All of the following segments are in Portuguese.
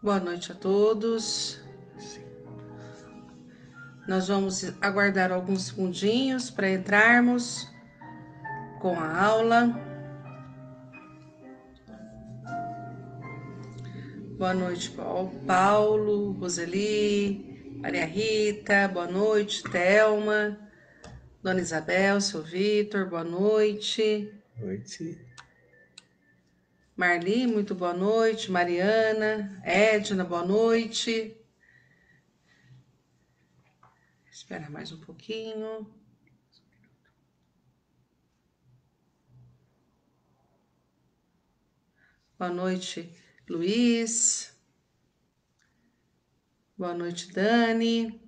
Boa noite a todos. Nós vamos aguardar alguns segundinhos para entrarmos com a aula. Boa noite, Paulo, Roseli, Maria Rita, boa noite, Thelma, Dona Isabel, seu Vitor, boa noite. Boa noite. Marli, muito boa noite. Mariana, Edna, boa noite. Espera mais um pouquinho. Boa noite, Luiz. Boa noite, Dani.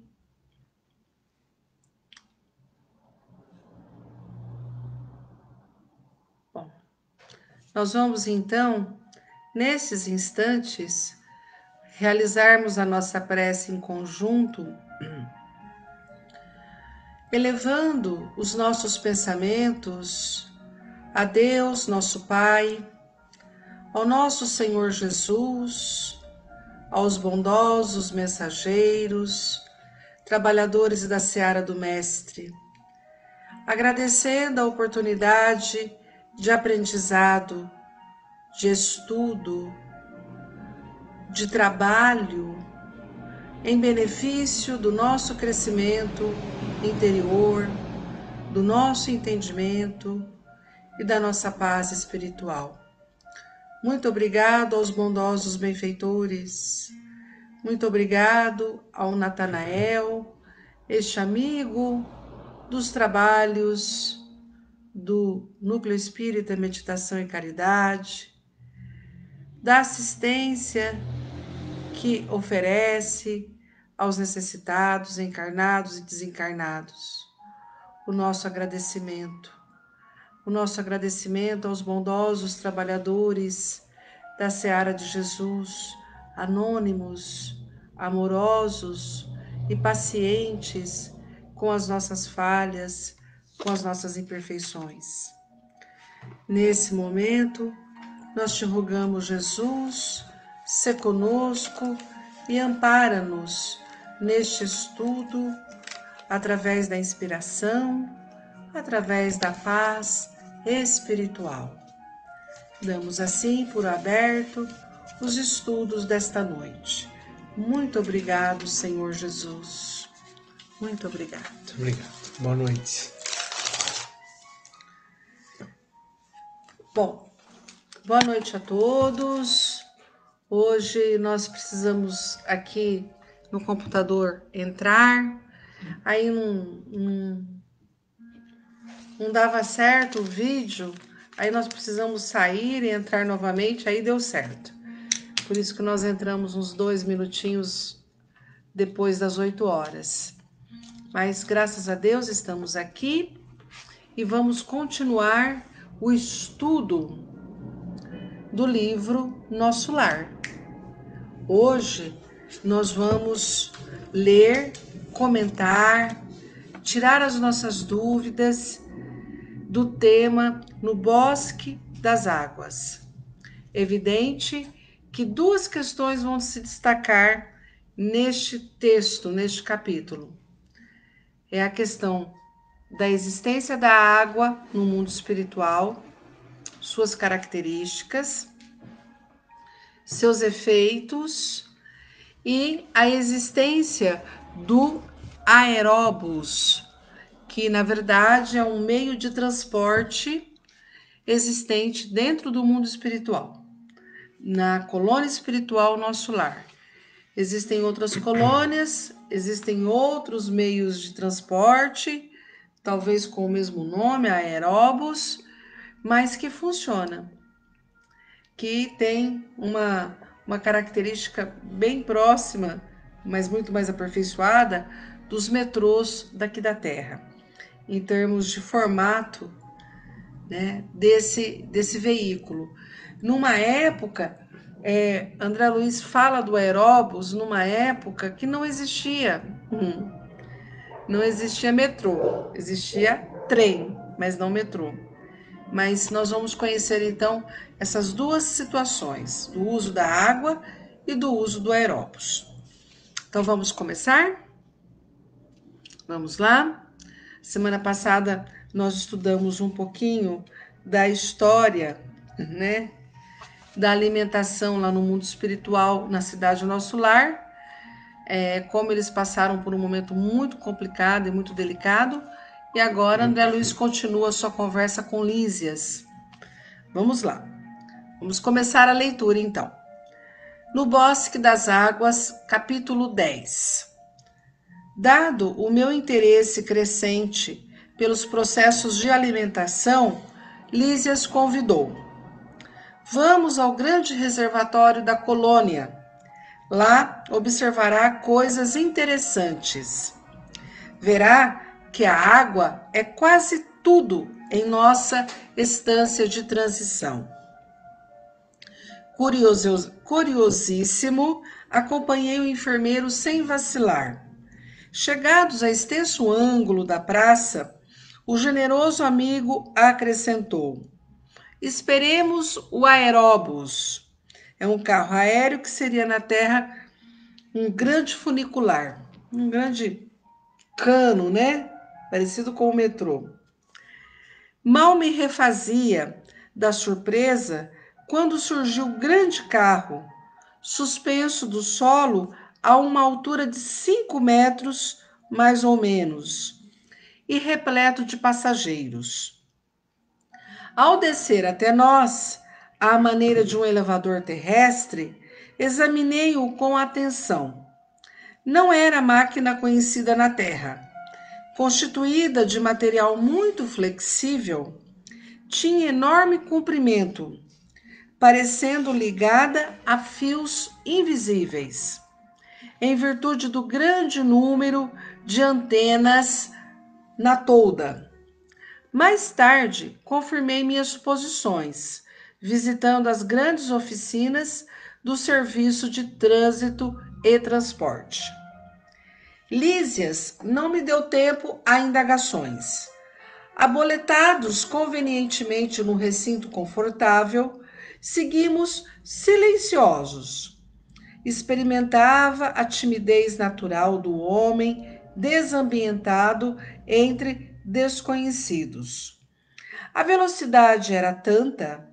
Bom, nós vamos então, nesses instantes, realizarmos a nossa prece em conjunto, elevando os nossos pensamentos a Deus, nosso Pai, ao nosso Senhor Jesus, aos bondosos mensageiros, trabalhadores da seara do Mestre, agradecendo a oportunidade de aprendizado, de estudo, de trabalho, em benefício do nosso crescimento interior, do nosso entendimento e da nossa paz espiritual. Muito obrigado aos bondosos benfeitores. Muito obrigado ao Natanael, este amigo dos trabalhos do Núcleo Espírita Meditação e Caridade, da assistência que oferece aos necessitados, encarnados e desencarnados. O nosso agradecimento aos bondosos trabalhadores da seara de Jesus, anônimos, amorosos e pacientes com as nossas falhas, com as nossas imperfeições. Nesse momento, nós te rogamos, Jesus, sê conosco e ampara-nos neste estudo, através da inspiração, através da paz espiritual. Damos assim por aberto os estudos desta noite. Muito obrigado, Senhor Jesus. Muito obrigado. Obrigado. Boa noite. Bom, boa noite a todos. Hoje nós precisamos aqui no computador entrar. Aí não dava certo o vídeo. Aí nós precisamos sair e entrar novamente. Aí deu certo. Por isso que nós entramos uns 2 minutinhos depois das 8 horas. Mas graças a Deus estamos aqui e vamos continuar o estudo do livro Nosso Lar. Hoje nós vamos ler, comentar, tirar as nossas dúvidas do tema No Bosque das Águas. Evidente que 2 questões vão se destacar neste texto, neste capítulo. É a questão da existência da água no mundo espiritual, suas características, seus efeitos e a existência do aeróbus, que na verdade é um meio de transporte existente dentro do mundo espiritual. Na colônia espiritual Nosso Lar. Existem outras colônias, existem outros meios de transporte, talvez com o mesmo nome, aeróbus, mas que funciona, que tem uma característica bem próxima, mas muito mais aperfeiçoada, dos metrôs daqui da Terra, em termos de formato, né, desse veículo. Numa época, André Luiz fala do aeróbus numa época que não existia metrô, existia trem, mas não metrô. Mas nós vamos conhecer então essas 2 situações, do uso da água e do uso do aeróbus. Então vamos começar? Vamos lá? Semana passada nós estudamos um pouquinho da história, né, da alimentação lá no mundo espiritual, na cidade Nosso Lar, como eles passaram por um momento muito complicado e muito delicado. E agora André Luiz continua sua conversa com Lísias. Vamos lá. Vamos começar a leitura então. No Bosque das Águas, capítulo 10. Dado o meu interesse crescente pelos processos de alimentação, Lísias convidou. Vamos ao grande reservatório da colônia. Lá observará coisas interessantes. Verá que a água é quase tudo em nossa estância de transição. Curiosíssimo, acompanhei o enfermeiro sem vacilar. Chegados a extenso ângulo da praça, o generoso amigo acrescentou: esperemos o aeróbus. É um carro aéreo que seria na Terra um grande funicular, um grande cano, né? Parecido com o metrô. Mal me refazia da surpresa quando surgiu o grande carro, suspenso do solo a uma altura de 5 metros, mais ou menos, e repleto de passageiros. Ao descer até nós, à maneira de um elevador terrestre, examinei-o com atenção. Não era máquina conhecida na Terra. Constituída de material muito flexível, tinha enorme comprimento, parecendo ligada a fios invisíveis, em virtude do grande número de antenas na tolda. Mais tarde, confirmei minhas suposições, visitando as grandes oficinas do Serviço de Trânsito e Transporte. Lísias não me deu tempo a indagações. Aboletados convenientemente num recinto confortável, seguimos silenciosos. Experimentava a timidez natural do homem desambientado entre desconhecidos. A velocidade era tanta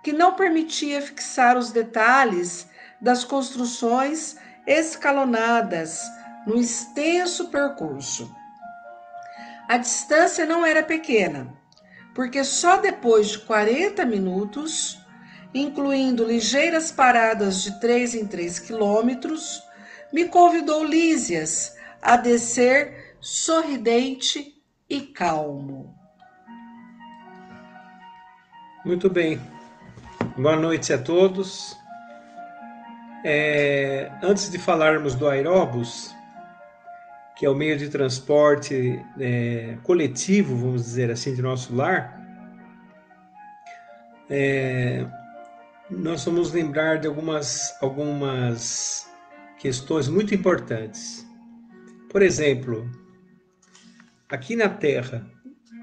que não permitia fixar os detalhes das construções escalonadas no extenso percurso. A distância não era pequena, porque só depois de 40 minutos, incluindo ligeiras paradas de 3 em 3 quilômetros, me convidou Lísias a descer sorridente e calmo. Muito bem. Boa noite a todos. Antes de falarmos do aeróbus, que é o meio de transporte coletivo, vamos dizer assim, de nosso lar, nós vamos lembrar de algumas questões muito importantes. Por exemplo, aqui na Terra,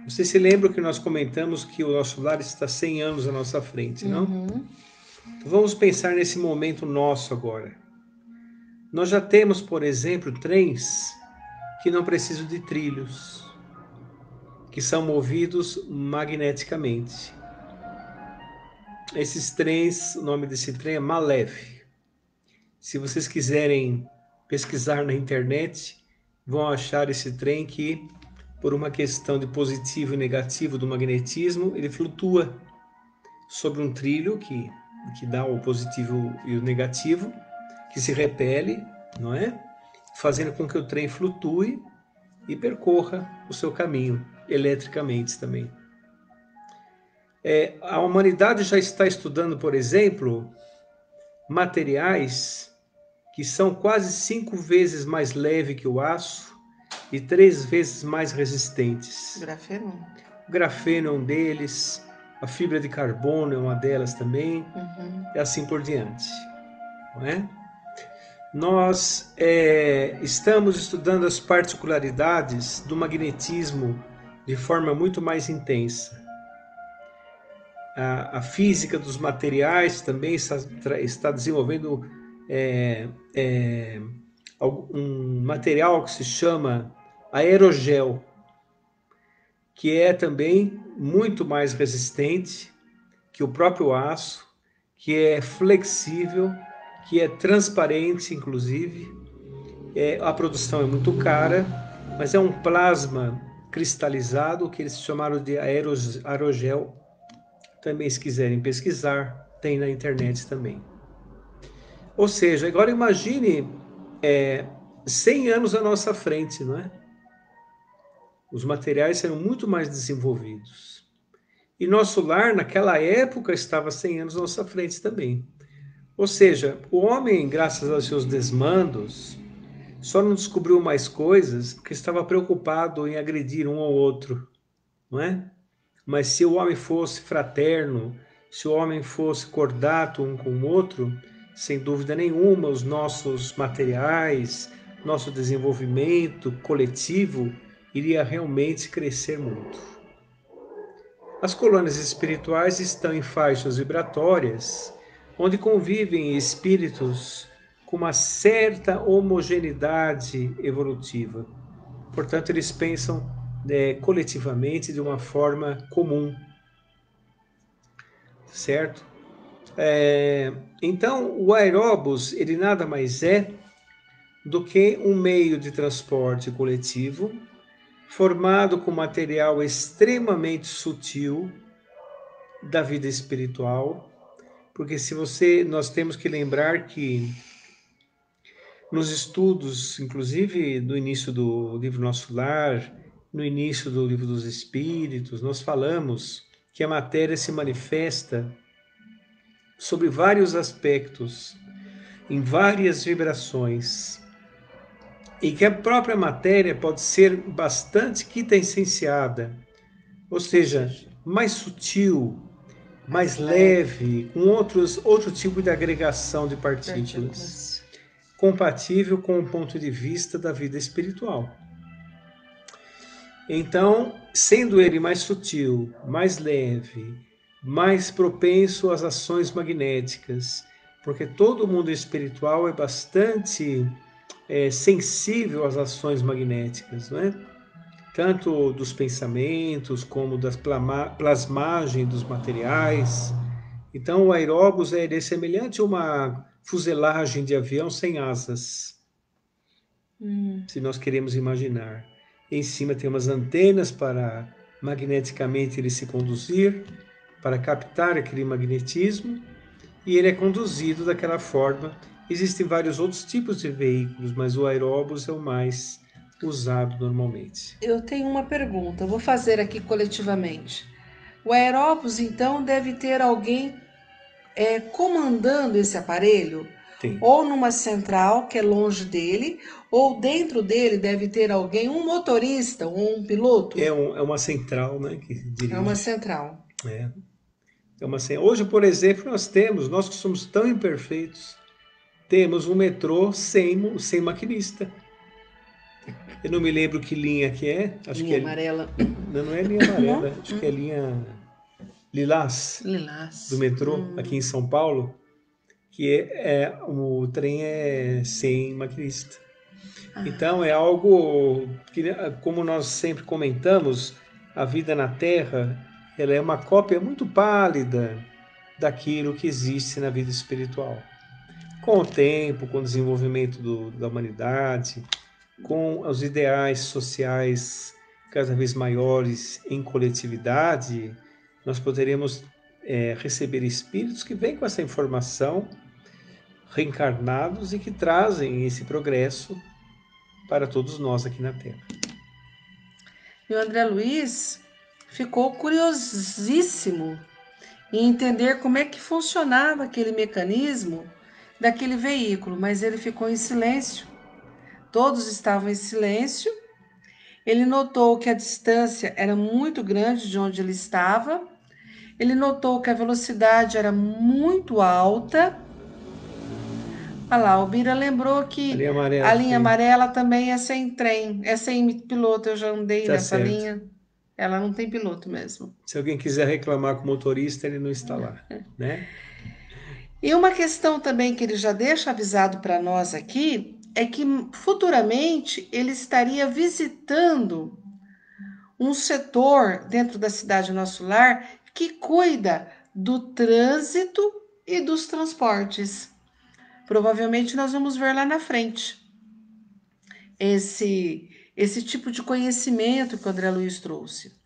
você se lembra que nós comentamos que o nosso lar está 100 anos à nossa frente, não? Uhum. Então vamos pensar nesse momento nosso agora. Nós já temos, por exemplo, trens que não precisam de trilhos, que são movidos magneticamente. Esses trens, o nome desse trem é Malev. Se vocês quiserem pesquisar na internet, vão achar esse trem que, por uma questão de positivo e negativo do magnetismo, ele flutua sobre um trilho que dá o positivo e o negativo, que se repele, não é? Fazendo com que o trem flutue e percorra o seu caminho, eletricamente também. A humanidade já está estudando, por exemplo, materiais que são quase 5 vezes mais leves que o aço e 3 vezes mais resistentes. Grafeno. O grafeno é um deles, a fibra de carbono é uma delas também, e assim por diante. Não é? Nós estamos estudando as particularidades do magnetismo de forma muito mais intensa. A física dos materiais também está desenvolvendo um material que se chama aerogel, que é também muito mais resistente que o próprio aço, que é flexível, que é transparente, inclusive. A produção é muito cara, mas é um plasma cristalizado que eles chamaram de aerogel. Também, se quiserem pesquisar, tem na internet também. Ou seja, agora imagine 100 anos à nossa frente, não é? Os materiais serão muito mais desenvolvidos. E nosso lar, naquela época, estava 100 anos à nossa frente também. Ou seja, o homem, graças aos seus desmandos, só não descobriu mais coisas porque estava preocupado em agredir um ao outro, não é? Mas se o homem fosse fraterno, se o homem fosse cordato um com o outro, sem dúvida nenhuma, os nossos materiais, nosso desenvolvimento coletivo iria realmente crescer muito. As colônias espirituais estão em faixas vibratórias, onde convivem espíritos com uma certa homogeneidade evolutiva. Portanto, eles pensam coletivamente de uma forma comum, certo? Então, o aeróbus, ele nada mais é do que um meio de transporte coletivo formado com material extremamente sutil da vida espiritual, porque nós temos que lembrar que nos estudos, inclusive do início do livro Nosso Lar, no início do livro dos Espíritos, nós falamos que a matéria se manifesta sobre vários aspectos, em várias vibrações, e que a própria matéria pode ser bastante quintessenciada, ou seja, mais sutil, mais leve, com outro tipo de agregação de partículas, compatível com o ponto de vista da vida espiritual. Então, sendo ele mais sutil, mais leve, mais propenso às ações magnéticas, porque todo mundo espiritual é bastante sensível às ações magnéticas, não é? Tanto dos pensamentos como das plasmagem dos materiais. Então, o aeróbus é semelhante a uma fuselagem de avião sem asas, se nós queremos imaginar. Em cima tem umas antenas para magneticamente ele se conduzir, para captar aquele magnetismo, e ele é conduzido daquela forma. Existem vários outros tipos de veículos, mas o aeróbus é o mais usado normalmente. Eu tenho uma pergunta, eu vou fazer aqui coletivamente. O aeróbus, então, deve ter alguém comandando esse aparelho? Tem. Ou numa central, que é longe dele, ou dentro dele deve ter alguém, um motorista ou um piloto? É uma central, né, que dirige. É uma central. Hoje, por exemplo, nós que somos tão imperfeitos, temos um metrô sem maquinista. Eu não me lembro que linha que é. Acho linha que amarela. Não é linha amarela, acho que é linha Lilás. Lilás. Do metrô, aqui em São Paulo, que o trem é sem maquinista. Então é algo que, como nós sempre comentamos, a vida na Terra, ela é uma cópia muito pálida daquilo que existe na vida espiritual. Com o tempo, com o desenvolvimento da humanidade, com os ideais sociais cada vez maiores em coletividade, nós poderemos receber espíritos que vêm com essa informação, reencarnados, e que trazem esse progresso para todos nós aqui na Terra. E o André Luiz ficou curiosíssimo em entender como é que funcionava aquele mecanismo daquele veículo, mas ele ficou em silêncio. Todos estavam em silêncio. Ele notou que a distância era muito grande de onde ele estava. Ele notou que a velocidade era muito alta. Olha lá, o Bira lembrou que a linha amarela também é sem trem, é sem piloto. Eu já andei nessa linha. Ela não tem piloto mesmo. Se alguém quiser reclamar com o motorista, ele não está lá, né? E uma questão também que ele já deixa avisado para nós aqui é que futuramente ele estaria visitando um setor dentro da cidade Nosso Lar que cuida do trânsito e dos transportes. Provavelmente nós vamos ver lá na frente esse tipo de conhecimento que o André Luiz trouxe.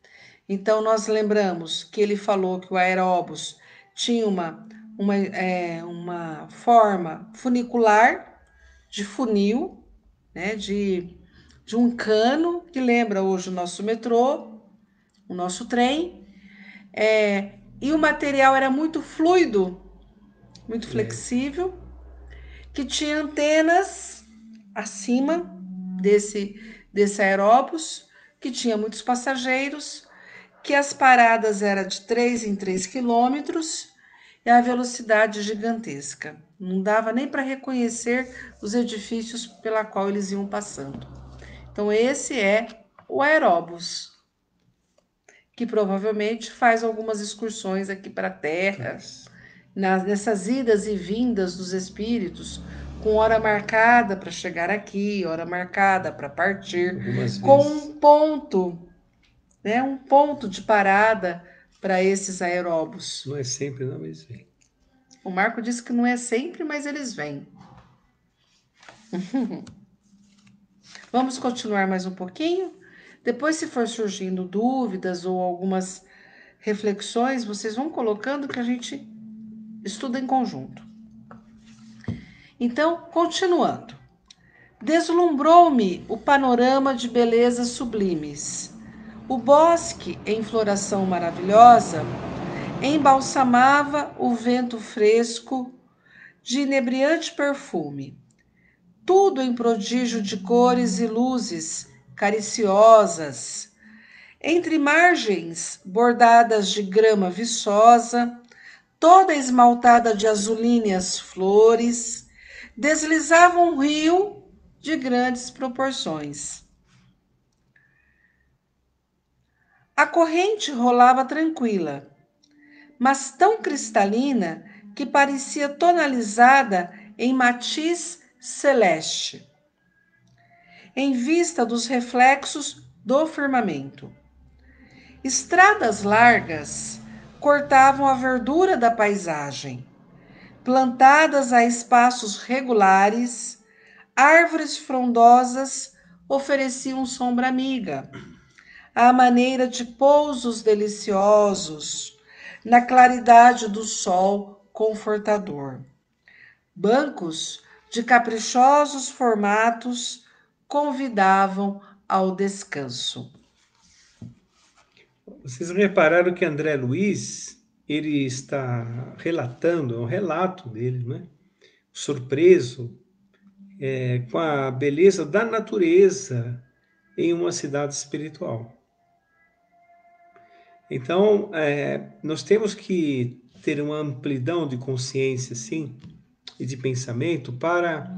Então, nós lembramos que ele falou que o aeróbus tinha uma forma funicular, de funil, né, de um cano, que lembra hoje o nosso metrô, o nosso trem, e o material era muito fluido, muito flexível, que tinha antenas acima desse aeróbus, que tinha muitos passageiros, que as paradas eram de 3 em 3 quilômetros e a velocidade gigantesca. Não dava nem para reconhecer os edifícios pela qual eles iam passando. Então, esse é o aeróbus, que provavelmente faz algumas excursões aqui para a Terra, nessas idas e vindas dos espíritos, com hora marcada para chegar aqui, hora marcada para partir, com um ponto, né, um ponto de parada para esses aeróbus. Não é sempre, não, mas vem. O Marco disse que não é sempre, mas eles vêm. Vamos continuar mais um pouquinho? Depois, se for surgindo dúvidas ou algumas reflexões, vocês vão colocando que a gente estuda em conjunto. Então, continuando. Deslumbrou-me o panorama de belezas sublimes. O bosque, em floração maravilhosa, embalsamava o vento fresco de inebriante perfume. Tudo em prodígio de cores e luzes cariciosas, entre margens bordadas de grama viçosa, toda esmaltada de azulíneas flores, deslizava um rio de grandes proporções. A corrente rolava tranquila, mas tão cristalina que parecia tonalizada em matiz celeste, em vista dos reflexos do firmamento. Estradas largas cortavam a verdura da paisagem. Plantadas a espaços regulares, árvores frondosas ofereciam sombra amiga, à maneira de pousos deliciosos, na claridade do sol confortador. Bancos de caprichosos formatos convidavam ao descanso. Vocês repararam que André Luiz, ele está relatando, é um relato dele, né? Surpreso com a beleza da natureza em uma cidade espiritual. Então, nós temos que ter uma amplidão de consciência, sim, e de pensamento para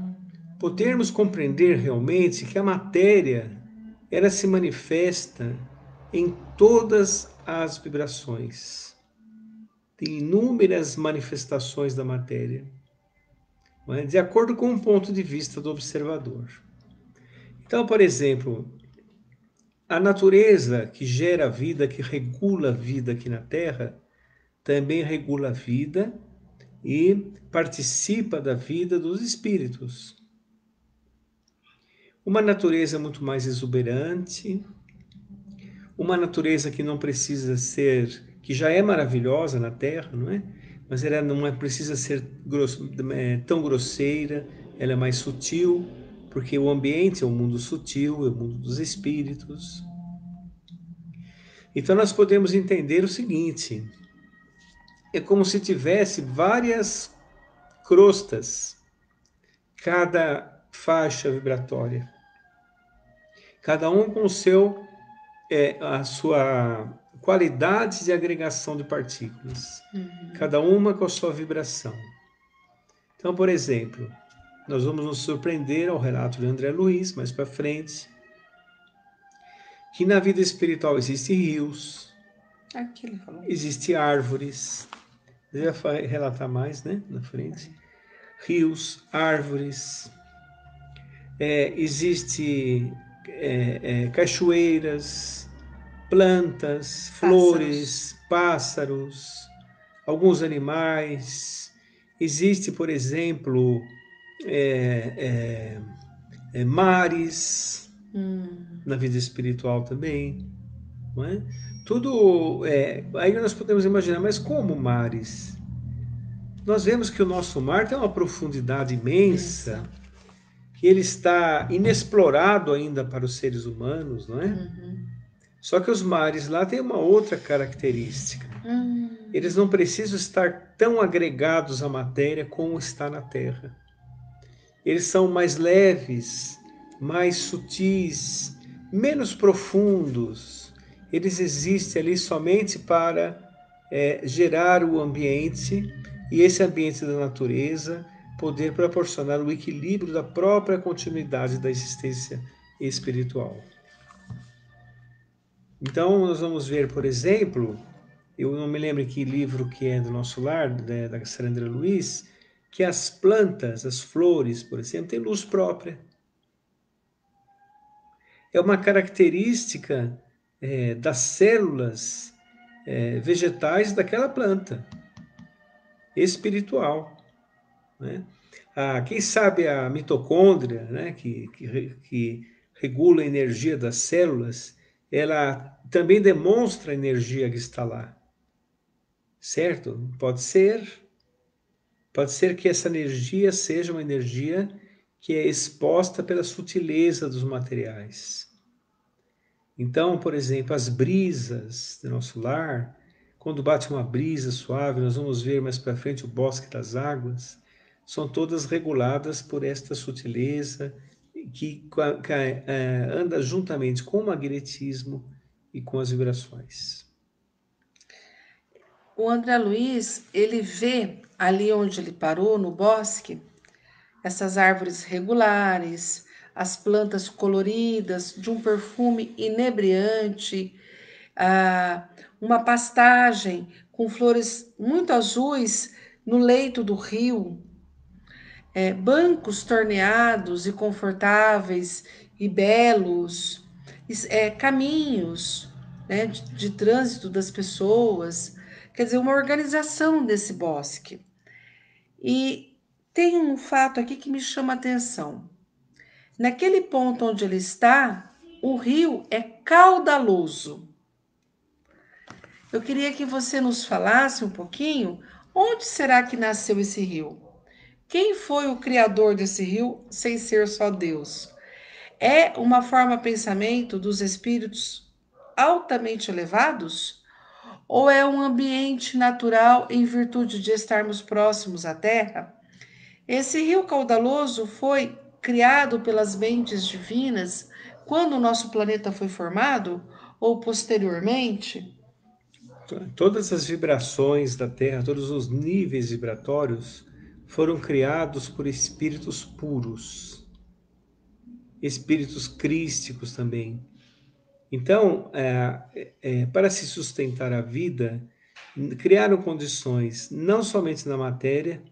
podermos compreender realmente que a matéria, ela se manifesta em todas as vibrações. Tem inúmeras manifestações da matéria, de acordo com o ponto de vista do observador. Então, por exemplo, a natureza que gera a vida, que regula a vida aqui na Terra, também regula a vida e participa da vida dos espíritos. Uma natureza muito mais exuberante, uma natureza que não precisa ser, que já é maravilhosa na Terra, não é? Mas ela não precisa ser tão grosseira, ela é mais sutil, porque o ambiente é um mundo sutil, é o mundo dos espíritos. Então nós podemos entender o seguinte: é como se tivesse várias crostas, cada faixa vibratória, cada um com a sua qualidade de agregação de partículas, cada uma com a sua vibração. Então, por exemplo, nós vamos nos surpreender ao relato de André Luiz, mais para frente, que na vida espiritual existem rios, existem árvores, Ele vai relatar mais, né, na frente. Rios, árvores, existe cachoeiras, plantas, Pássaros. flores, pássaros, alguns animais. Existe, por exemplo, mares na vida espiritual também, não é? Tudo, aí nós podemos imaginar, mas como mares? Nós vemos que o nosso mar tem uma profundidade imensa, Imensa. que ele está inexplorado ainda para os seres humanos, não é? Só que os mares lá têm uma outra característica. Eles não precisam estar tão agregados à matéria como está na Terra. Eles são mais leves, mais sutis, menos profundos. Eles existem ali somente para gerar o ambiente e esse ambiente da natureza poder proporcionar o equilíbrio da própria continuidade da existência espiritual. Então, nós vamos ver, por exemplo, eu não me lembro que livro que é do nosso lar, da Sandra Luiz, que as plantas, as flores, por exemplo, têm luz própria. É uma característica das células vegetais daquela planta, espiritual, né? Quem sabe a mitocôndria, né, que regula a energia das células, ela também demonstra a energia que está lá, certo? Pode ser que essa energia seja uma energia que é exposta pela sutileza dos materiais. Então, por exemplo, as brisas do nosso lar, quando bate uma brisa suave, nós vamos ver mais para frente o bosque das águas, são todas reguladas por esta sutileza que anda juntamente com o magnetismo e com as vibrações. O André Luiz, ele vê ali onde ele parou, no bosque, essas árvores regulares, as plantas coloridas, de um perfume inebriante, uma pastagem com flores muito azuis no leito do rio, bancos torneados e confortáveis e belos, caminhos, né, de trânsito das pessoas, quer dizer, uma organização desse bosque. E tem um fato aqui que me chama a atenção. Naquele ponto onde ele está, o rio é caudaloso. Eu queria que você nos falasse um pouquinho onde será que nasceu esse rio? Quem foi o criador desse rio sem ser só Deus? É uma forma de pensamento dos espíritos altamente elevados? Ou é um ambiente natural em virtude de estarmos próximos à Terra? Esse rio caudaloso foi criado pelas mentes divinas quando o nosso planeta foi formado ou posteriormente? Todas as vibrações da Terra, todos os níveis vibratórios foram criados por espíritos puros, espíritos crísticos também. Então, para se sustentar a vida, criaram condições não somente na matéria,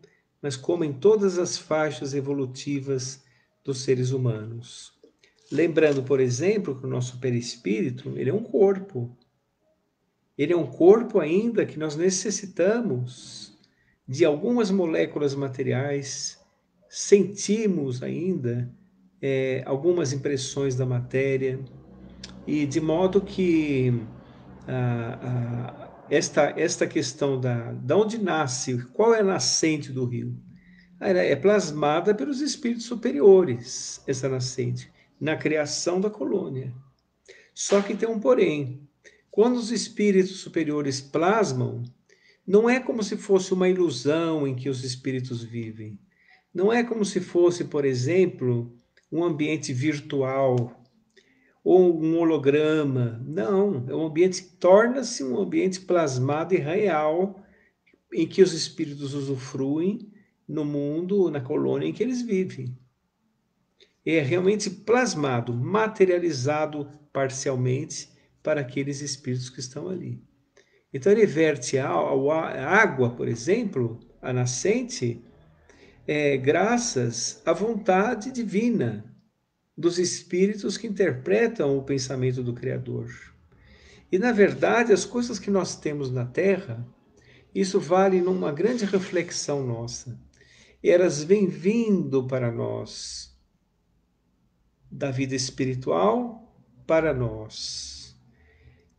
mas como em todas as faixas evolutivas dos seres humanos. Lembrando, por exemplo, que o nosso perispírito, ele é um corpo. Ele é um corpo ainda que nós necessitamos de algumas moléculas materiais, sentimos ainda algumas impressões da matéria, e de modo que esta questão da onde nasce, qual é a nascente do rio? Ela é plasmada pelos espíritos superiores, essa nascente, na criação da colônia. Só que tem um porém. Quando os espíritos superiores plasmam, não é como se fosse uma ilusão em que os espíritos vivem. Não é como se fosse, por exemplo, um ambiente virtual ou um holograma. Não, é um ambiente que torna-se um ambiente plasmado e real em que os espíritos usufruem no mundo, na colônia em que eles vivem. É realmente plasmado, materializado parcialmente para aqueles espíritos que estão ali. Então ele verte a água, por exemplo, a nascente, graças à vontade divina dos espíritos que interpretam o pensamento do Criador. E, na verdade, as coisas que nós temos na Terra, isso vale numa grande reflexão nossa. Elas vêm vindo para nós, da vida espiritual para nós.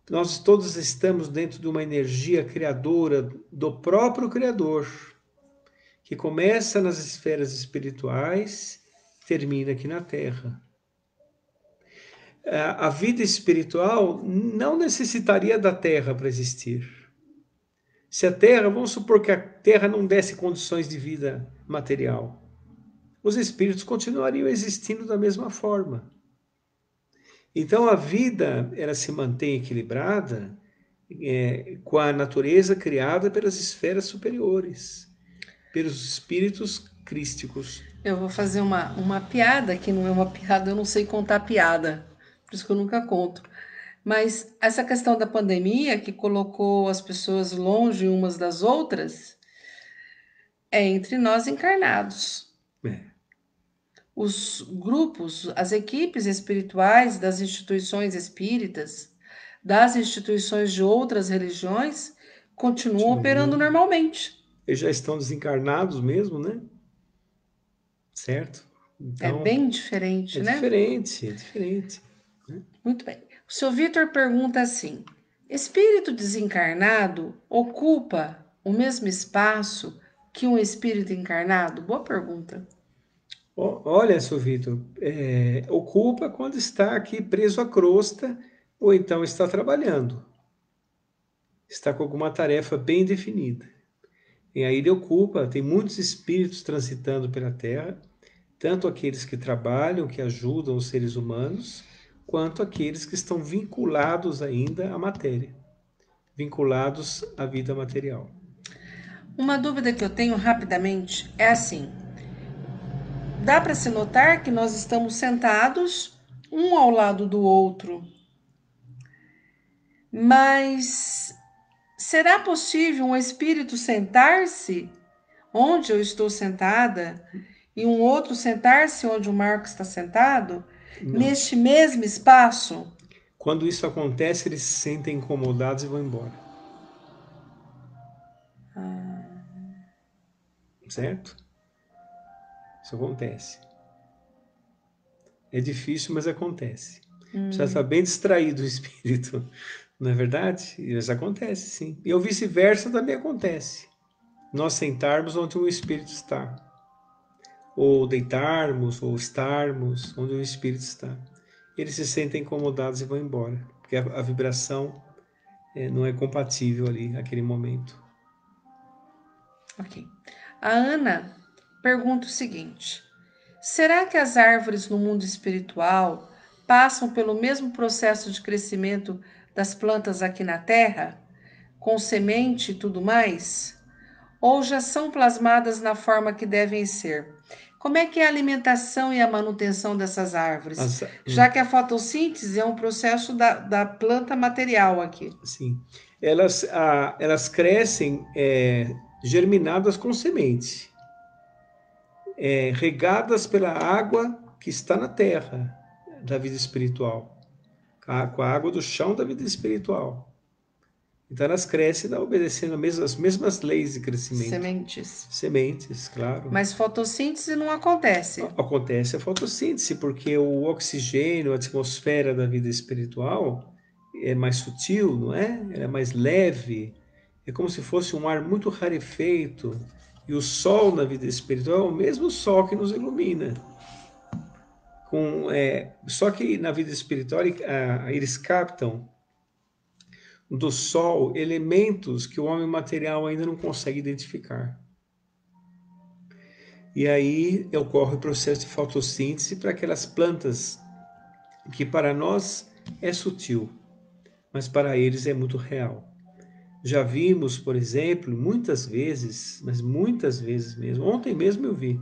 Nós todos estamos dentro de uma energia criadora do próprio Criador, que começa nas esferas espirituais, termina aqui na Terra. A vida espiritual não necessitaria da Terra para existir. Se a Terra, vamos supor que a Terra não desse condições de vida material, os espíritos continuariam existindo da mesma forma. Então a vida, ela se mantém equilibrada com a natureza criada pelas esferas superiores, pelos espíritos crísticos. Eu vou fazer uma piada, que não é uma piada, eu não sei contar piada, por isso que eu nunca conto. Mas essa questão da pandemia, que colocou as pessoas longe umas das outras, é entre nós encarnados. É. Os grupos, as equipes espirituais das instituições espíritas, das instituições de outras religiões, continuam operando normalmente. Eles já estão desencarnados mesmo, né? Certo? É Então, bem diferente, é né? diferente, é diferente. Muito bem. O seu Vitor pergunta assim: espírito desencarnado ocupa o mesmo espaço que um espírito encarnado? Boa pergunta. Olha, seu Vitor, ocupa quando está aqui preso à crosta ou então está trabalhando. Está com alguma tarefa bem definida. E aí ele ocupa, tem muitos espíritos transitando pela Terra, tanto aqueles que trabalham, que ajudam os seres humanos, quanto aqueles que estão vinculados ainda à matéria, vinculados à vida material. Uma dúvida que eu tenho rapidamente é assim: dá para se notar que nós estamos sentados um ao lado do outro, mas será possível um espírito sentar-se onde eu estou sentada e um outro sentar-se onde o Marco está sentado, Não. neste mesmo espaço? Quando isso acontece, eles se sentem incomodados e vão embora. Certo? Isso acontece. É difícil, mas acontece. Precisa estar bem distraído o espírito, não é verdade? Isso acontece, sim. E o vice-versa também acontece. Nós sentarmos onde o espírito está. Ou deitarmos, ou estarmos onde o espírito está. Eles se sentem incomodados e vão embora. Porque a vibração não é compatível ali, naquele momento. Ok. A Ana pergunta o seguinte: será que as árvores no mundo espiritual passam pelo mesmo processo de crescimento das plantas aqui na Terra, com semente e tudo mais? Ou já são plasmadas na forma que devem ser? Como é que é a alimentação e a manutenção dessas árvores? Já que a fotossíntese é um processo da planta material aqui. Sim. Elas crescem germinadas com semente, regadas pela água que está na terra da vida espiritual, com a água do chão da vida espiritual. Então elas crescem obedecendo as mesmas leis de crescimento. Sementes. Sementes, claro. Mas fotossíntese não acontece. Acontece a fotossíntese, porque o oxigênio, a atmosfera da vida espiritual é mais sutil, não é? Ela é mais leve. É como se fosse um ar muito rarefeito. E o sol na vida espiritual é o mesmo sol que nos ilumina. Só que na vida espiritual eles captam do sol elementos que o homem material ainda não consegue identificar. E aí ocorre o processo de fotossíntese para aquelas plantas que para nós é sutil, mas para eles é muito real. Já vimos, por exemplo, muitas vezes, mas muitas vezes mesmo, ontem mesmo eu vi,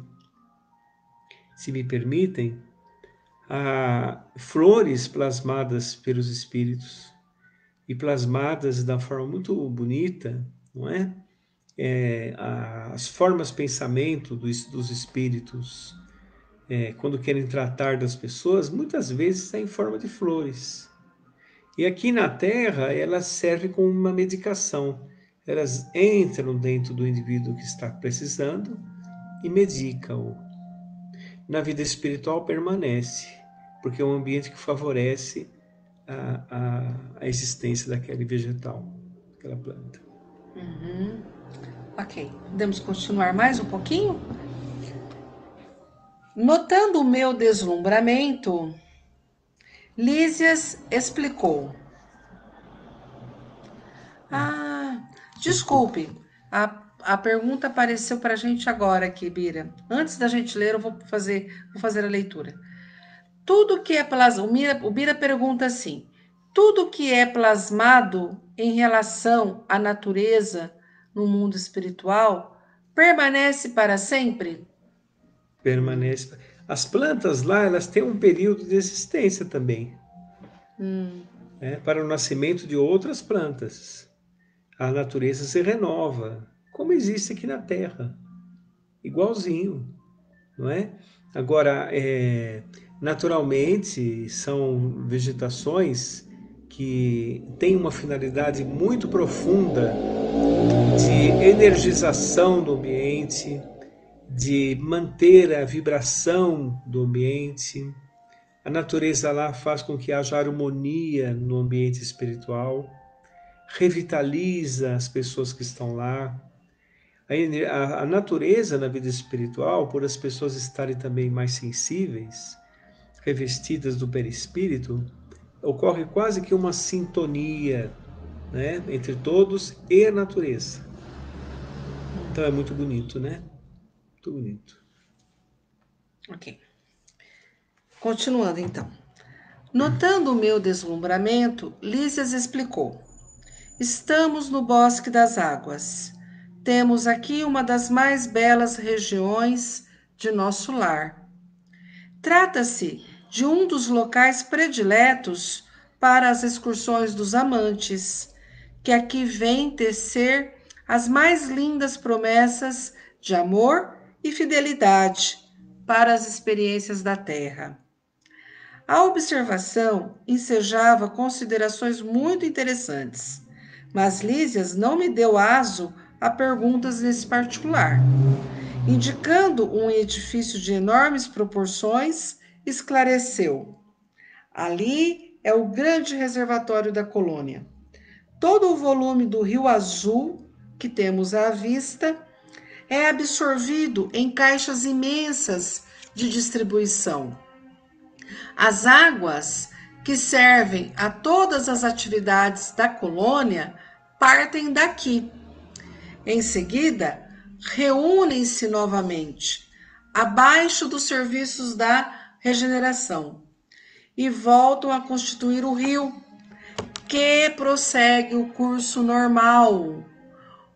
se me permitem, flores plasmadas pelos espíritos. e plasmadas da forma muito bonita, não é? As formas pensamento dos espíritos, quando querem tratar das pessoas, muitas vezes está em forma de flores. E aqui na Terra, elas servem como uma medicação. Elas entram dentro do indivíduo que está precisando e medicam-o. Na vida espiritual permanece, porque é um ambiente que favorece a existência daquele vegetal, daquela planta. Uhum. Ok, podemos continuar mais um pouquinho? Notando o meu deslumbramento, Lísias explicou. Ah, desculpe, a pergunta apareceu para a gente agora aqui, Bira. Antes da gente ler, eu vou fazer a leitura. Tudo que é plasmado, o Bira pergunta assim: tudo que é plasmado em relação à natureza no mundo espiritual permanece para sempre? Permanece. As plantas lá, elas têm um período de existência também, para o nascimento de outras plantas. A natureza se renova, como existe aqui na Terra, igualzinho, não é? Agora, naturalmente, são vegetações que têm uma finalidade muito profunda de energização do ambiente, de manter a vibração do ambiente. A natureza lá faz com que haja harmonia no ambiente espiritual, revitaliza as pessoas que estão lá. A natureza na vida espiritual, por as pessoas estarem também mais sensíveis, revestidas do perispírito, ocorre quase que uma sintonia, né, entre todos e a natureza. Então é muito bonito, né? Muito bonito. Ok. Continuando então. Notando o meu deslumbramento, Lísias explicou. Estamos no Bosque das Águas. Temos aqui uma das mais belas regiões de nosso lar. Trata-se de um dos locais prediletos para as excursões dos amantes, que aqui vêm tecer as mais lindas promessas de amor e fidelidade para as experiências da terra. A observação ensejava considerações muito interessantes, mas Lísias não me deu aso a perguntas nesse particular. Indicando um edifício de enormes proporções, esclareceu: ali é o grande reservatório da colônia. Todo o volume do Rio Azul que temos à vista é absorvido em caixas imensas de distribuição. As águas que servem a todas as atividades da colônia partem daqui. Em seguida, reúnem-se novamente abaixo dos serviços da regeneração e voltam a constituir o rio, que prossegue o curso normal,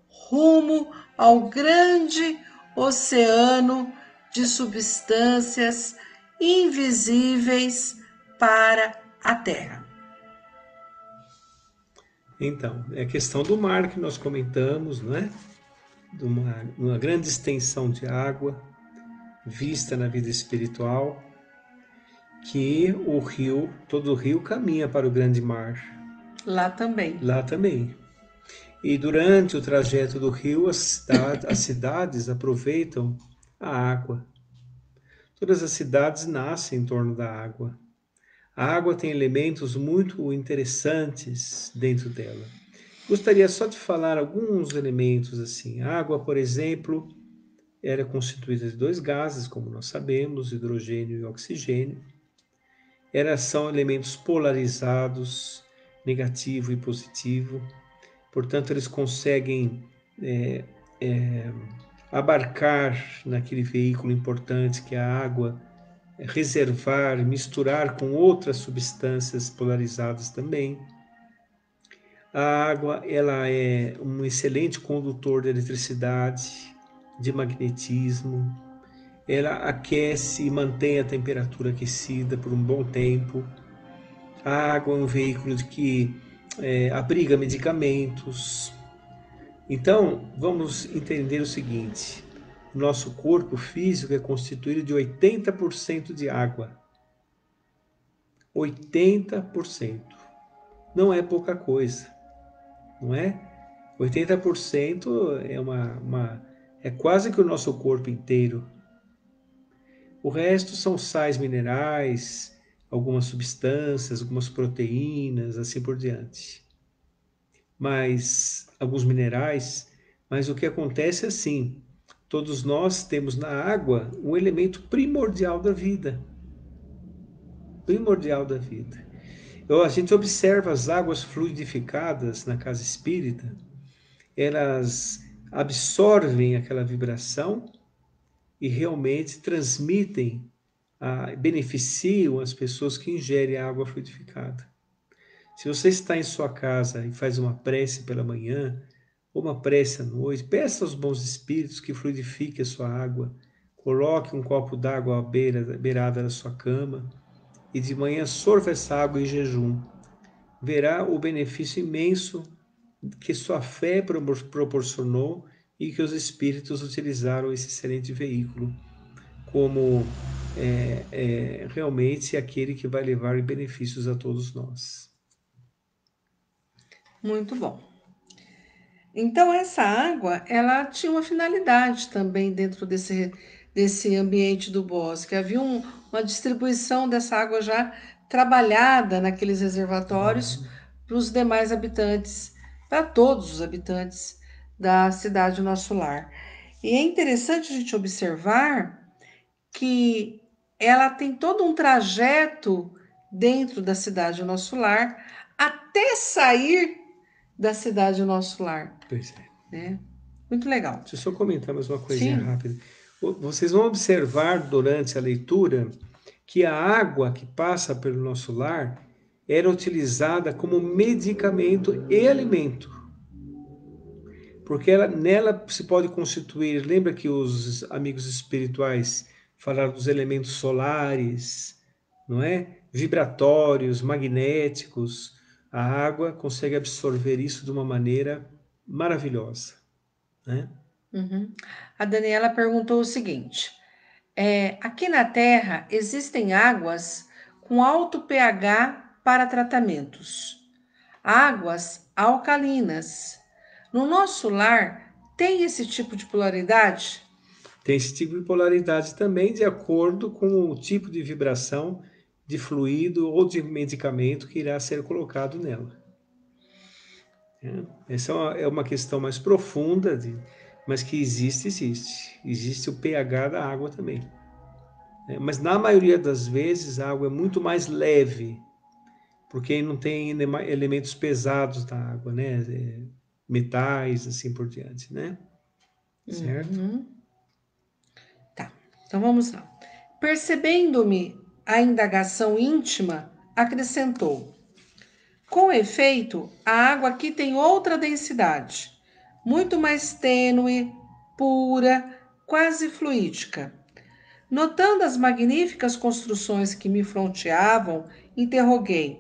rumo ao grande oceano de substâncias invisíveis para a Terra. Então, é a questão do mar que nós comentamos, não é? De uma grande extensão de água vista na vida espiritual, que o rio, todo o rio caminha para o grande mar. Lá também. Lá também. E durante o trajeto do rio, as cidades aproveitam a água. Todas as cidades nascem em torno da água. A água tem elementos muito interessantes dentro dela. Gostaria só de falar alguns elementos assim. A água, por exemplo, era constituída de dois gases, como nós sabemos, hidrogênio e oxigênio. São elementos polarizados, negativo e positivo. Portanto, eles conseguem abarcar naquele veículo importante que é a água, reservar, misturar com outras substâncias polarizadas também. A água, ela é um excelente condutor de eletricidade, de magnetismo. Ela aquece e mantém a temperatura aquecida por um bom tempo. A água é um veículo que abriga medicamentos. Então, vamos entender o seguinte: o nosso corpo físico é constituído de 80% de água. 80%. Não é pouca coisa, não é? 80% é quase que o nosso corpo inteiro. O resto são sais minerais, algumas substâncias, algumas proteínas, assim por diante. Mas alguns minerais, mas o que acontece é assim, todos nós temos na água um elemento primordial da vida. Primordial da vida. A gente observa as águas fluidificadas na casa espírita, elas absorvem aquela vibração e realmente transmitem, beneficiam as pessoas que ingerem a água fluidificada. Se você está em sua casa e faz uma prece pela manhã, ou uma prece à noite, peça aos bons espíritos que fluidifiquem a sua água, coloque um copo d'água à beirada da sua cama e de manhã sorva essa água em jejum. Verá o benefício imenso que sua fé proporcionou e que os espíritos utilizaram esse excelente veículo como realmente aquele que vai levar benefícios a todos nós. Muito bom. Então, essa água, ela tinha uma finalidade também dentro desse ambiente do bosque. Havia uma distribuição dessa água já trabalhada naqueles reservatórios para os demais habitantes, para todos os habitantes da cidade Nosso Lar. E é interessante a gente observar que ela tem todo um trajeto dentro da cidade Nosso Lar até sair da cidade Nosso Lar. Pois é. Né? Muito legal. Deixa eu só comentar mais uma coisinha Sim. rápida. Vocês vão observar durante a leitura que a água que passa pelo nosso lar era utilizada como medicamento e alimento. Porque nela se pode constituir, lembra que os amigos espirituais falaram dos elementos solares, não é? Vibratórios, magnéticos. A água consegue absorver isso de uma maneira maravilhosa, né? Uhum. A Daniela perguntou o seguinte: aqui na Terra existem águas com alto pH para tratamentos, águas alcalinas. No nosso lar, tem esse tipo de polaridade? Tem esse tipo de polaridade também de acordo com o tipo de vibração de fluido ou de medicamento que irá ser colocado nela. Essa é uma questão mais profunda, mas que existe. Existe o pH da água também. Mas na maioria das vezes a água é muito mais leve, porque não tem elementos pesados da água, né? Metais, assim por diante, né? Certo? Uhum. Tá, então vamos lá. Percebendo-me a indagação íntima, acrescentou: com efeito, a água aqui tem outra densidade, muito mais tênue, pura, quase fluídica. Notando as magníficas construções que me fronteavam, interroguei: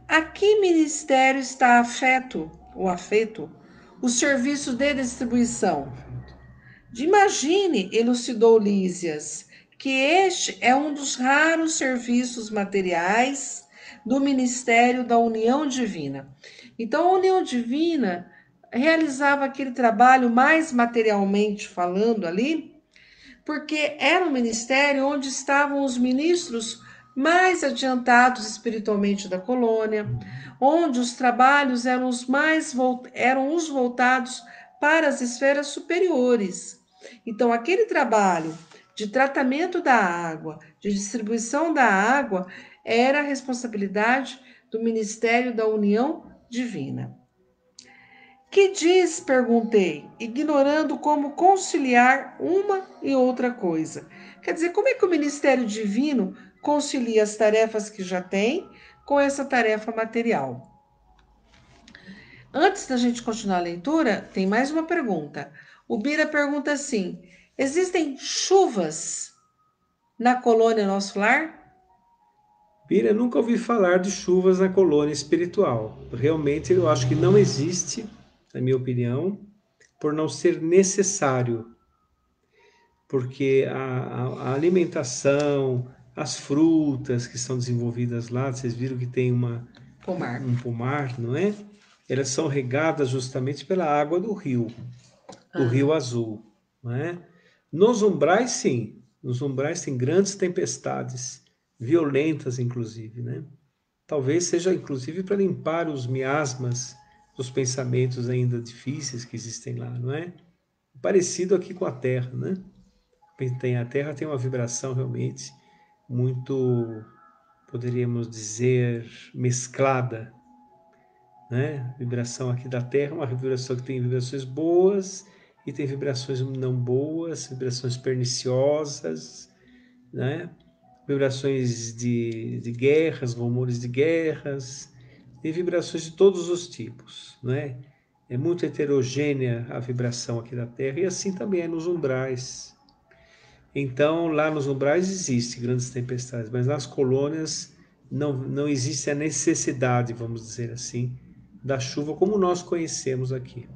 a que ministério está afeto, o serviço de distribuição? Imagine, elucidou Lísias, que este é um dos raros serviços materiais do Ministério da União Divina. Então, a União Divina realizava aquele trabalho mais materialmente falando ali, porque era um ministério onde estavam os ministros mais adiantados espiritualmente da colônia, onde os trabalhos eram os voltados para as esferas superiores. Então, aquele trabalho de tratamento da água, de distribuição da água, era a responsabilidade do Ministério da União Divina. Que diz? Perguntei, ignorando como conciliar uma e outra coisa. Quer dizer, como é que o Ministério Divino concilia as tarefas que já tem com essa tarefa material? Antes da gente continuar a leitura, tem mais uma pergunta. O Bira pergunta assim: existem chuvas na colônia Nosso Lar? Pira, nunca ouvi falar de chuvas na colônia espiritual. Realmente, eu acho que não existe, na minha opinião, por não ser necessário. Porque a alimentação, as frutas que são desenvolvidas lá, vocês viram que tem Pomar. um pomar, não é? Elas são regadas justamente pela água do Rio Azul, não é? Nos umbrais, sim. Nos umbrais tem grandes tempestades, violentas, inclusive, né? Talvez seja, inclusive, para limpar os miasmas dos pensamentos ainda difíceis que existem lá, não é? Parecido aqui com a Terra, né? A Terra tem uma vibração realmente muito, poderíamos dizer, mesclada, né? A vibração aqui da Terra é uma vibração que tem vibrações boas e tem vibrações não boas, vibrações perniciosas, né? Vibrações de guerras, rumores de guerras, tem vibrações de todos os tipos, né? É muito heterogênea a vibração aqui da Terra e assim também é nos umbrais. Então, lá nos umbrais existe grandes tempestades, mas nas colônias não existe a necessidade, vamos dizer assim, da chuva como nós conhecemos aqui.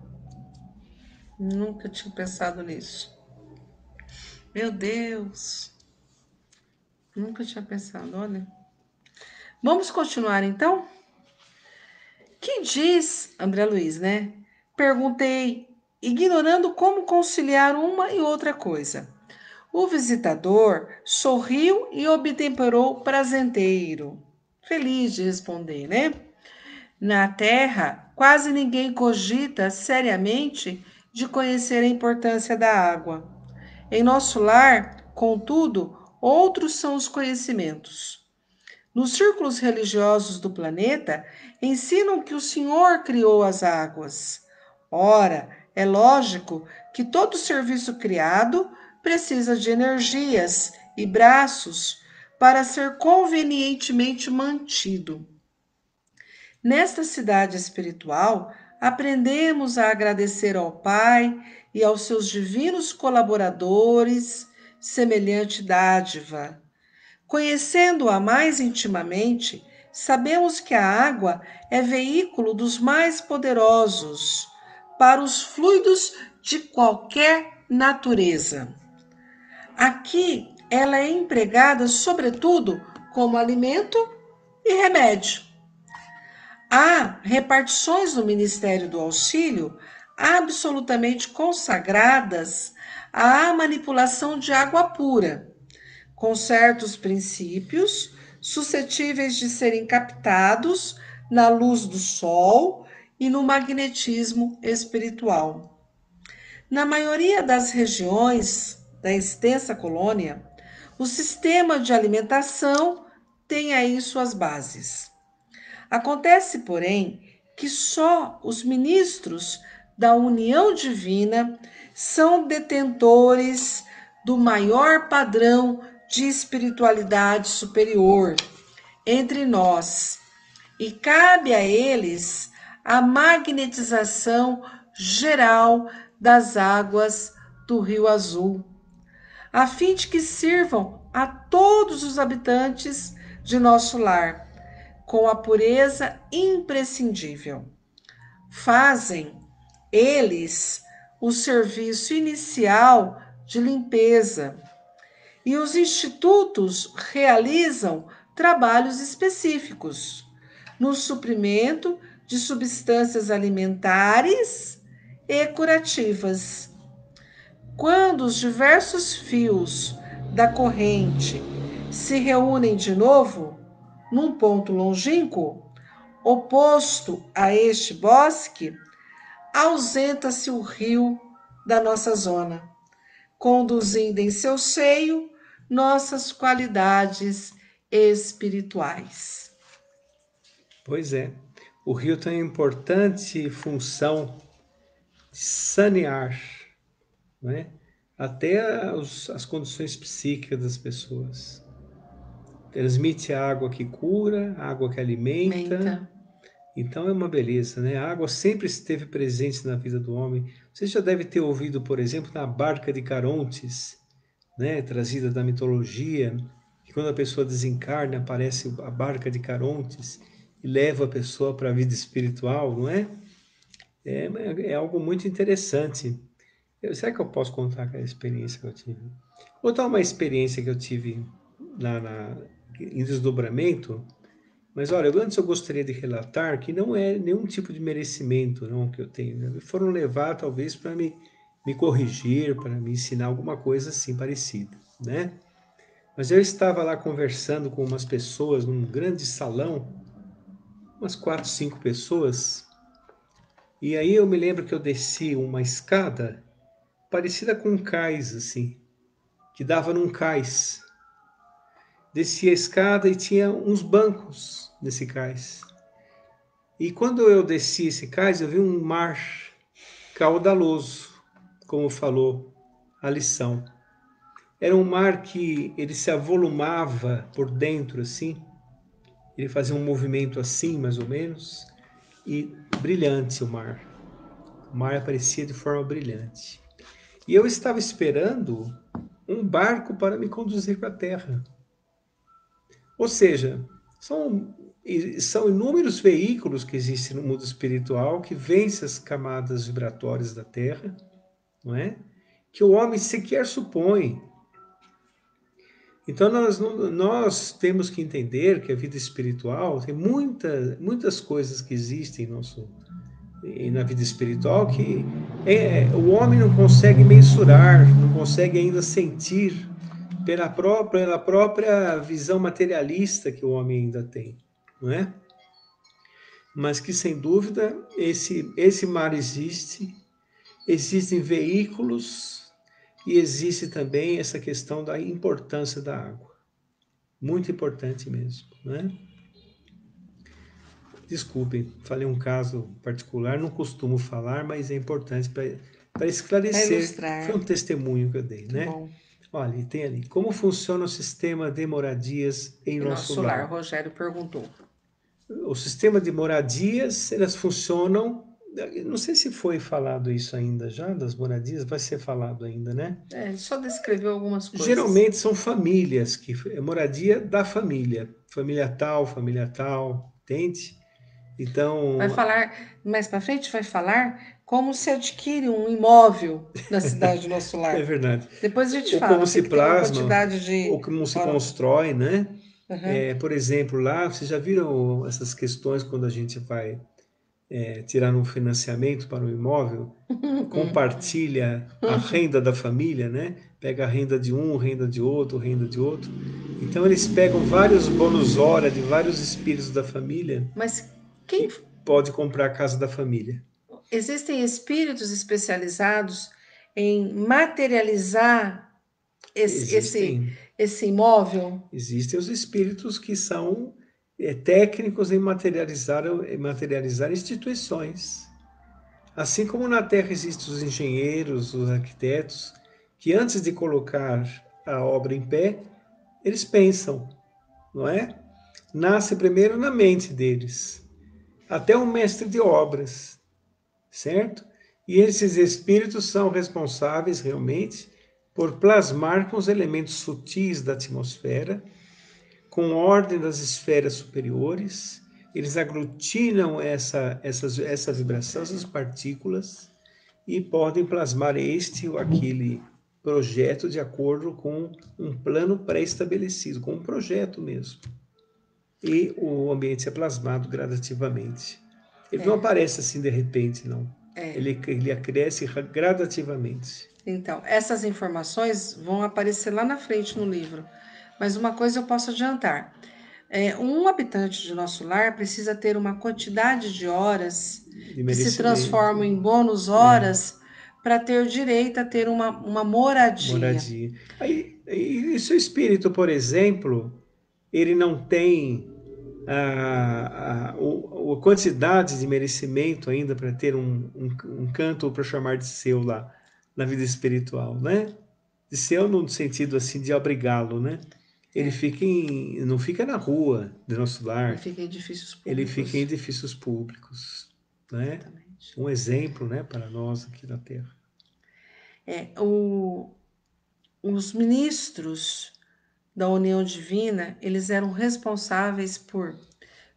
Nunca tinha pensado nisso. Meu Deus. Nunca tinha pensado, olha. Vamos continuar então? Que diz, André Luiz, né? Perguntei, ignorando como conciliar uma e outra coisa. O visitador sorriu e obtemperou prazenteiro, feliz de responder, né? Na Terra, quase ninguém cogita seriamente de conhecer a importância da água. Em nosso lar, contudo, outros são os conhecimentos. Nos círculos religiosos do planeta, ensinam que o Senhor criou as águas. Ora, é lógico que todo serviço criado precisa de energias e braços para ser convenientemente mantido. Nesta cidade espiritual, aprendemos a agradecer ao Pai e aos seus divinos colaboradores semelhante dádiva. Conhecendo-a mais intimamente, sabemos que a água é veículo dos mais poderosos para os fluidos de qualquer natureza. Aqui, ela é empregada, sobretudo, como alimento e remédio. Há repartições no Ministério do Auxílio absolutamente consagradas à manipulação de água pura, com certos princípios suscetíveis de serem captados na luz do sol e no magnetismo espiritual. Na maioria das regiões da extensa colônia, o sistema de alimentação tem aí suas bases. Acontece, porém, que só os ministros da união divina são detentores do maior padrão de espiritualidade superior entre nós, e cabe a eles a magnetização geral das águas do Rio Azul, a fim de que sirvam a todos os habitantes de nosso lar com a pureza imprescindível. Fazem eles o serviço inicial de limpeza e os institutos realizam trabalhos específicos no suprimento de substâncias alimentares e curativas. Quando os diversos fios da corrente se reúnem de novo num ponto longínquo, oposto a este bosque, ausenta-se o rio da nossa zona, conduzindo em seu seio nossas qualidades espirituais. Pois é, o rio tem uma importante função de sanear, né? Até as condições psíquicas das pessoas. Transmite a água que cura, a água que alimenta. Então é uma beleza, né? A água sempre esteve presente na vida do homem. Você já deve ter ouvido, por exemplo, na barca de Carontes, né? Trazida da mitologia, que que quando a pessoa desencarna, aparece a barca de Carontes e leva a pessoa para a vida espiritual, não é? É algo muito interessante. Será que eu posso contar aquela experiência que eu tive? Vou dar uma experiência que eu tive em desdobramento, mas olha, antes eu gostaria de relatar que não é nenhum tipo de merecimento não, que eu tenho. Né? Foram levar talvez para me corrigir, para me ensinar alguma coisa assim parecida, né? Mas eu estava lá conversando com umas pessoas num grande salão, umas 4, 5 pessoas, e aí eu me lembro que eu desci uma escada parecida com um cais, assim, que dava num cais. Desci a escada e tinha uns bancos nesse cais. E quando eu desci esse cais, eu vi um mar caudaloso, como falou a lição. Era um mar que ele se avolumava por dentro, assim. Ele fazia um movimento assim, mais ou menos, e brilhante o mar. O mar aparecia de forma brilhante. E eu estava esperando um barco para me conduzir para a terra. Ou seja, são inúmeros veículos que existem no mundo espiritual que vencem as camadas vibratórias da Terra, não é? Que o homem sequer supõe. Então nós temos que entender que a vida espiritual tem muitas coisas que existem na vida espiritual que o homem não consegue mensurar, não consegue ainda sentir pela própria visão materialista que o homem ainda tem, não é? Mas que sem dúvida esse mar existe, existem veículos e existe também essa questão da importância da água, muito importante mesmo, né? Desculpem, falei um caso particular, não costumo falar, mas é importante para Para esclarecer. Foi ilustrar. um testemunho que eu dei, Muito né? bom. Olha, e tem ali, como funciona o sistema de moradias em Em nosso nosso lar, lar? Rogério perguntou. O sistema de moradias, elas funcionam. Não sei se foi falado isso ainda já, das moradias, vai ser falado ainda, né? Ele só descreveu algumas coisas. Geralmente são famílias, que é moradia da família. Família tal, entende? Vai Então, falar, mais para frente, vai falar como se adquire um imóvel na cidade do nosso é lar. verdade. Depois a gente Ou como fala, tem se que ter uma plasma, quantidade ou de. como se Fala. constrói, né? Aham. Por exemplo, lá, vocês já viram essas questões quando a gente vai tirar um financiamento para um imóvel? Compartilha a renda da família, né? Pega a renda de um, renda de outro, renda de outro. Então eles pegam vários bônus hora de vários espíritos da família Mas quem e pode comprar a casa da família. existem espíritos especializados em materializar esse, esse, Existem, esse imóvel? existem os espíritos que são técnicos em materializar instituições. Assim como na Terra existem os engenheiros, os arquitetos, que antes de colocar a obra em pé, eles pensam, não é? Nasce primeiro na mente deles, até o mestre de obras, certo? E esses espíritos são responsáveis realmente por plasmar com os elementos sutis da atmosfera, com ordem das esferas superiores, eles aglutinam essa vibração, essas partículas, e podem plasmar este ou aquele projeto de acordo com um plano pré-estabelecido, com um projeto mesmo. E o ambiente é plasmado gradativamente. Ele não É, aparece assim de repente, não. é. Ele cresce gradativamente. Então, essas informações vão aparecer lá na frente no livro. Mas uma coisa eu posso adiantar: um habitante de nosso lar precisa ter uma quantidade de horas De que se merecimento, transformam em bônus é, horas para ter direito a ter uma moradia. moradia. Aí, e seu espírito, por exemplo, ele não tem a quantidade de merecimento ainda para ter um canto para chamar de seu lá na vida espiritual, né? De seu no sentido assim de obrigá-lo, né? Ele É, fica não fica na rua do nosso ele lar, fica em edifícios ele fica em públicos. edifícios públicos, né? Exatamente. Um exemplo, né, para nós aqui na Terra. É, os ministros da união divina, eles eram responsáveis por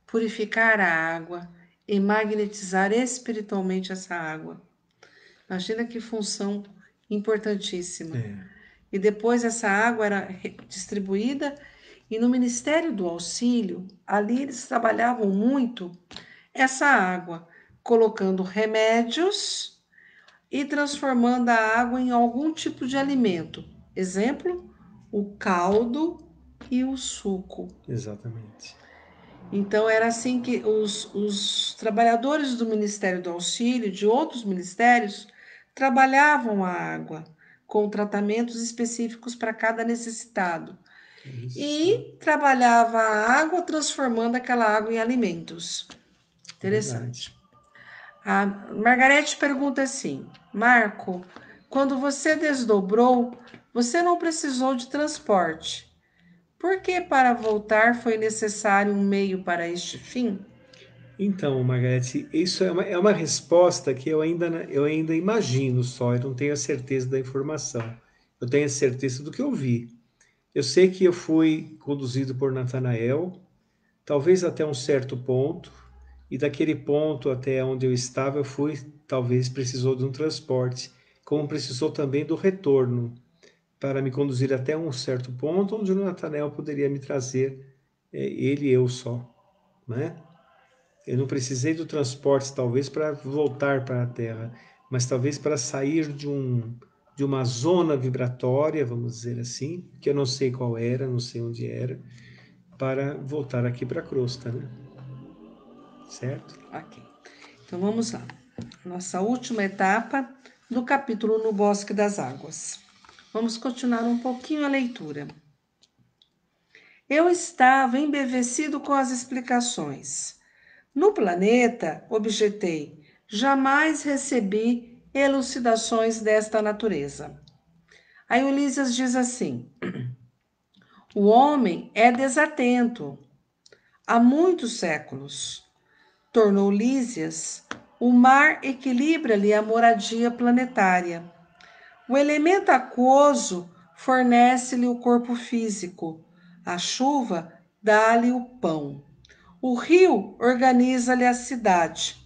purificar a água e magnetizar espiritualmente essa água. Imagina que função importantíssima. E depois essa água era distribuída, e no Ministério do Auxílio, ali eles trabalhavam muito essa água, colocando remédios e transformando a água em algum tipo de alimento. Exemplo, o caldo e o suco. Exatamente. Então, era assim que os trabalhadores do Ministério do Auxílio, de outros ministérios, trabalhavam a água com tratamentos específicos para cada necessitado. Isso. E trabalhava a água transformando aquela água em alimentos. Interessante. A Margarete pergunta assim: Marco, quando você desdobrou, você não precisou de transporte. Por que para voltar foi necessário um meio para este fim? Então, Margarete, isso é uma resposta que eu ainda imagino só, eu não tenho a certeza da informação. Eu tenho a certeza do que eu vi. Eu sei que eu fui conduzido por Natanael, talvez até um certo ponto, e daquele ponto até onde eu estava, eu fui, talvez precisou de um transporte, como precisou também do retorno, para me conduzir até um certo ponto, onde o Natanael poderia me trazer, ele e eu só, né? Eu não precisei do transporte, talvez, para voltar para a Terra, mas talvez para sair de uma zona vibratória, vamos dizer assim, que eu não sei qual era, não sei onde era, para voltar aqui para a crosta, né? Certo? Ok. Então vamos lá. Nossa última etapa do capítulo No Bosque das Águas. Vamos continuar um pouquinho a leitura. Eu estava embevecido com as explicações. No planeta, objetei, jamais recebi elucidações desta natureza. Aí Ulisses diz assim: o homem é desatento. Há muitos séculos. Tornou Lísias, o mar equilibra-lhe a moradia planetária. O elemento aquoso fornece-lhe o corpo físico. A chuva dá-lhe o pão. O rio organiza-lhe a cidade.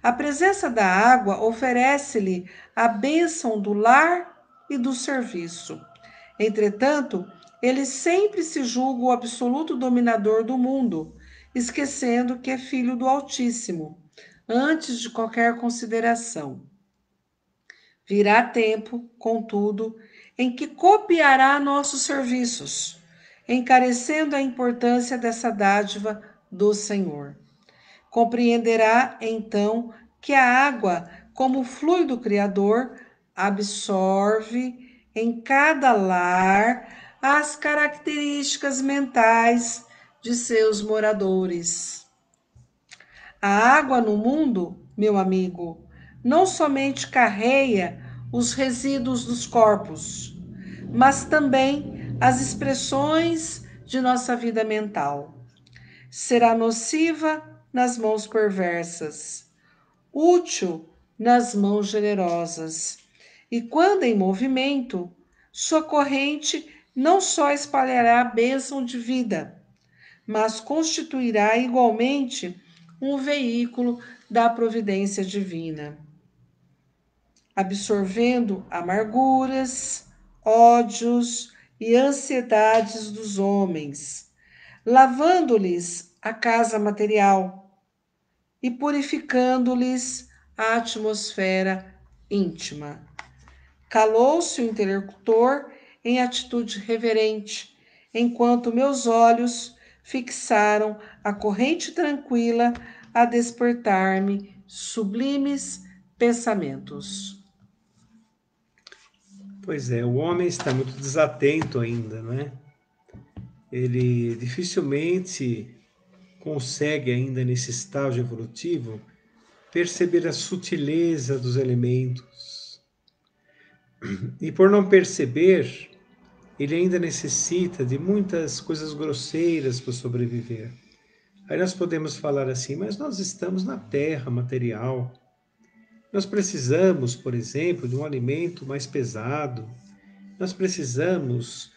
A presença da água oferece-lhe a bênção do lar e do serviço. Entretanto, ele sempre se julga o absoluto dominador do mundo, esquecendo que é filho do Altíssimo, antes de qualquer consideração. Virá tempo, contudo, em que copiará nossos serviços, encarecendo a importância dessa dádiva do Senhor. Compreenderá, então, que a água, como fluido criador, absorve em cada lar as características mentais de seus moradores. A água no mundo, meu amigo, não somente carrega os resíduos dos corpos, mas também as expressões de nossa vida mental. Será nociva nas mãos perversas, útil nas mãos generosas. E quando em movimento, sua corrente não só espalhará a bênção de vida, mas constituirá igualmente um veículo da providência divina, absorvendo amarguras, ódios e ansiedades dos homens, lavando-lhes a casa material e purificando-lhes a atmosfera íntima. Calou-se o interlocutor em atitude reverente, enquanto meus olhos fixaram a corrente tranquila a despertar-me sublimes pensamentos. Pois é, o homem está muito desatento ainda, não é? Ele dificilmente consegue ainda nesse estágio evolutivo perceber a sutileza dos elementos. E por não perceber, ele ainda necessita de muitas coisas grosseiras para sobreviver. Aí nós podemos falar assim, mas nós estamos na terra material. Nós precisamos, por exemplo, de um alimento mais pesado. Nós precisamos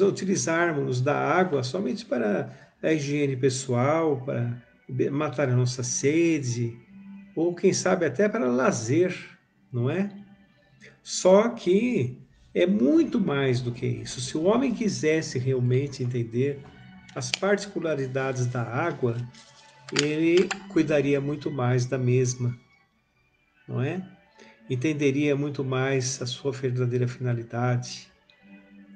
utilizarmos da água somente para a higiene pessoal, para matar a nossa sede, ou quem sabe até para lazer, não é? Só que é muito mais do que isso. Se o homem quisesse realmente entender as particularidades da água, ele cuidaria muito mais da mesma, não é? Entenderia muito mais a sua verdadeira finalidade.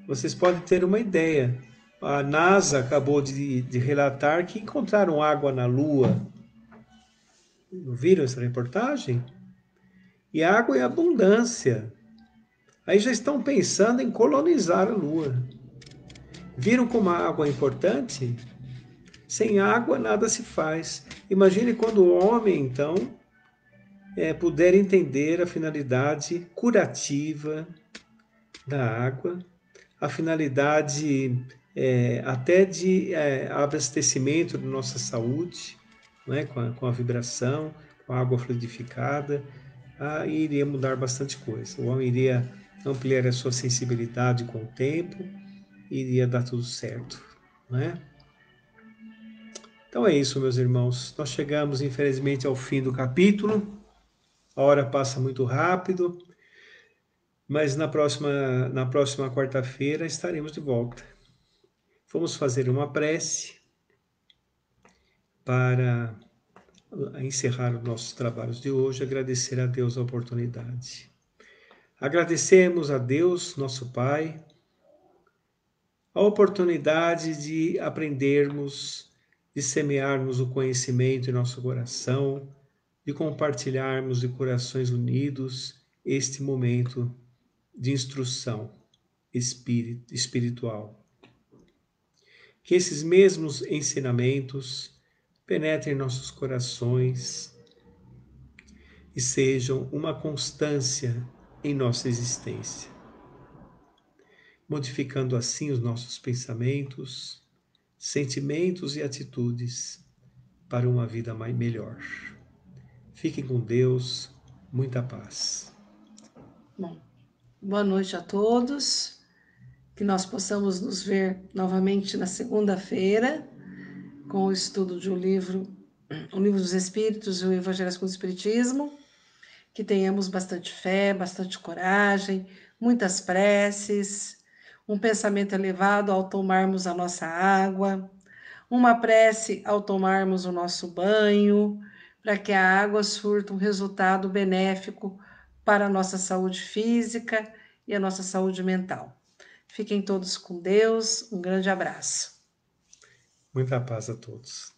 Vocês podem ter uma ideia. A NASA acabou de relatar que encontraram água na Lua. Viram essa reportagem? E água em abundância. Aí já estão pensando em colonizar a Lua. Viram como a água é importante? Sem água nada se faz. Imagine quando o homem, então, puder entender a finalidade curativa da água, a finalidade até de abastecimento da nossa saúde, né, com a vibração, com a água fluidificada, iria mudar bastante coisa. O homem iria ampliar a sua sensibilidade com o tempo, iria dar tudo certo, né? Então é isso, meus irmãos. Nós chegamos, infelizmente, ao fim do capítulo. A hora passa muito rápido, mas na próxima quarta-feira estaremos de volta. Vamos fazer uma prece para encerrar os nossos trabalhos de hoje, agradecer a Deus a oportunidade. Agradecemos a Deus, nosso Pai, a oportunidade de aprendermos, de semearmos o conhecimento em nosso coração, de compartilharmos de corações unidos este momento de instrução espiritual. Que esses mesmos ensinamentos penetrem em nossos corações e sejam uma constância em nossa existência, modificando assim os nossos pensamentos, sentimentos e atitudes para uma vida melhor. Fiquem com Deus, muita paz. Bom, boa noite a todos, que nós possamos nos ver novamente na segunda-feira com o estudo de o Livro dos Espíritos e o Evangelho segundo o Espiritismo, que tenhamos bastante fé, bastante coragem, muitas preces, um pensamento elevado ao tomarmos a nossa água, uma prece ao tomarmos o nosso banho, para que a água surta um resultado benéfico para a nossa saúde física e a nossa saúde mental. Fiquem todos com Deus, um grande abraço. Muita paz a todos.